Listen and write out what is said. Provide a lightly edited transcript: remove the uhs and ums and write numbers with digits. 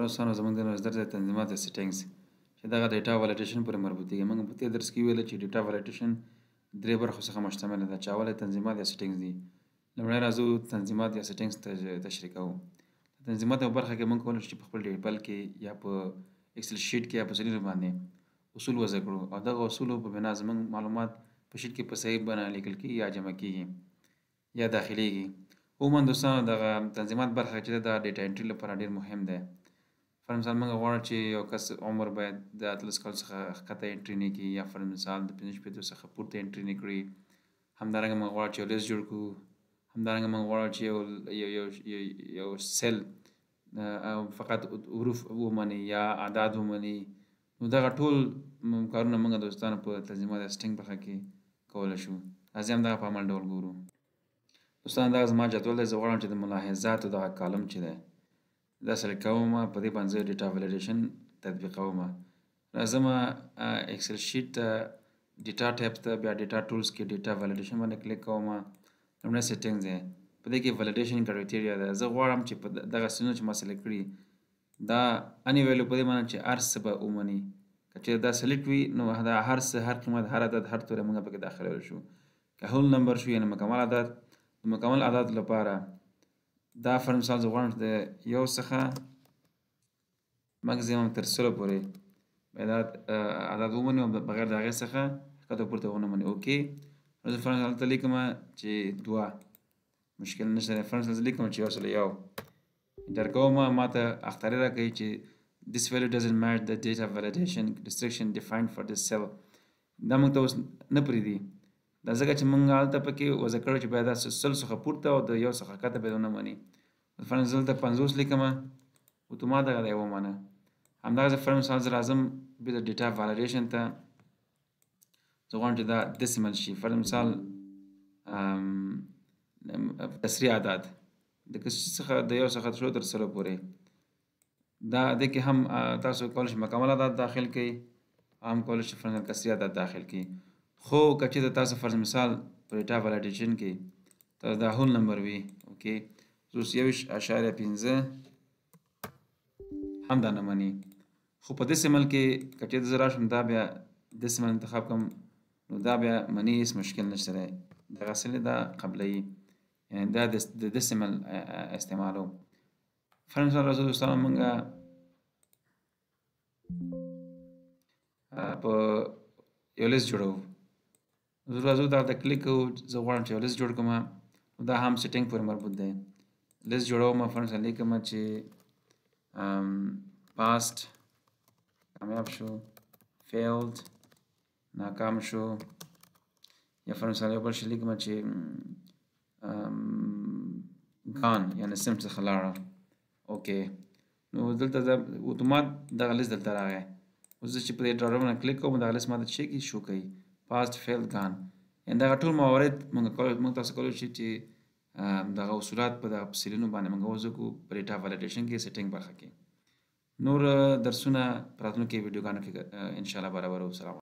دوستانو زموږ د نظر د تنظیمات یا سیټینګز چې دغه ډیټا ولیډیشن پورې مربوط دي. موږ په تېر درس کې ویل چې ډیټا ولیډیشن درې برخو څخه مشتمله ده چې اول تنظیمات یا سیټینګز دي. لومړی راځو تنظیمات یا سیټینګز تشریح کوو. تنظیمات په برخه کې موږ کولی شو چې په خپل ټیبل کې یا په ایکسل شیټ کې یا په سلیډ باندې اصول وضع کړو او دغه اصولو په بنا زموږ معلومات په شیټ کې په صحیح بڼه لیکل کېږي یا جمع کېږي یا داخليږي. عموما دوستانو دغه تنظیمات برخه چې د ډیټا انټري لپاره ډېر مهم دی. فر مثال موږ غواړو چې یو کس عمر باید د 18 کال څخه ښکته انټري نه کړي یا فر مثال د 15 څخه پورته انټري نه کړي. همدارنګه موږ غواړو چې یو لیست جوړ کړو. همدارنګه موږ غواړو چې یو سیل فقط حروف ومني یا اعداد ومني. نو دغه ټول کارونه موږ دوستانو په تنظیمات یا سیټینګ برخه کې کولی شو. راځئ همدغه په عمل ډول ګورو. دوستانو دغه زما جدول دی. زه غواړم چې د ملاحظاتو دغه کالم چې دی دا سلیکټ کوم، په دې باندې ډیټا ولیډیشن تطبیقوم. راځم ایکسل شیټ ته ډیټا ټیب ته بیا ډیټا ټولز کې ډیټا ولیډیشن باندې کلیک کوم. لومړی سیټینګز دی، په دې کې ولیډیشن کرایټیریا ده. زه غواړم چې په دغه سیټینګ چې ما سلیکټ کړي دا اني ویلو په دې معنی چې هر څه به ومني. که چېرې دا سلیکټ وي نو دا هر څه، هر قیمت، هر عدد، هر توری موږ پکې داخلولی شو. که هول نمبر شو یعنې مکمل عدد، د مکمل عدد لپاره دا فر مثال زه غواړم چې د یو څخه مکزیمم تر 100 پورې عدد ومني او بغیر د هغې څخه ښکته پورته ونه مني. اوکې، زه فر مثال دلته لیکم چې 2 مشکل نشته دی. فر مثال زه لیکم چې 101 انټر کوم، ماته اختاري راکوي چې this value doesn't match the data validation restriction defined for this cell. دا موږ ته اوس نه پرېږدي. دا ځکه چې موږ هلته پکې وضع کړو چې باید دا 100 څخه پورته او د 1 څخه ښکته باید ونه مني. فر مثال دلته 50 لیکم، اتومات دغه دی ومنه. همدغسې فر مثال زه راځم بیا د ډیټا ولیډیشن ته. زه غواړم چې دا دسیمل شي. فر مثال کسري اعداد د کسري څخه د 1 څخه شروع تر 100 پورې. دا دې کې هم تاسو کولی شئ مکمل عدد داخل کړئ، هم کولی شئ فر مثال کسري عدد داخل کړئ. خو که چېرته تاسو فرض مثال په ډیټا ولیډیشن کې تاسو دا هول نمبر وي، اوکې، زه اوس 1.5 هم دا نه مني. خو په دسیمل کې که چېرته زه راشم دا بیا دسیمل انتخاب کړم نو دا بیا مني، هېڅ مشکل نشته دی. دغسې دا قبلوي، یعنې دا د دسیمل استعمالو. فر مثال راځو دوستانو موږ په یو لیست جوړوو. زه راځو دغه ته کلیک کوو. زه غواړم چې یو لیست جوړ کړم. دا هم سیټینګ پورې مربوط دی. لیست جوړوم، فر مثال لیکم چې پاست کامیاب شو، فیلد ناکام شو، یا فر مثال یو بل شی لیکم چې ګان یعنې صنف څخه لاړه. اوکې، نو دلته اتومات دغه لیست دلته راغی. اوس زه چې په دې ډراپ ډاون باندې کلیک کوم دغه لیست ماته څه کوي، شو کوي پاست فیلد ګان. یعنې دغه ټول موارد موږ تاسو کولی شئ چې دغه اصولات په دغه سیلونو باندې موږ وضع کړو په ډیټا ولیډیشن کې سیټینګ برخه کې. نور درسونه په راتلونکي ویډیوګانو کې انشاءالله برابروو. سلام.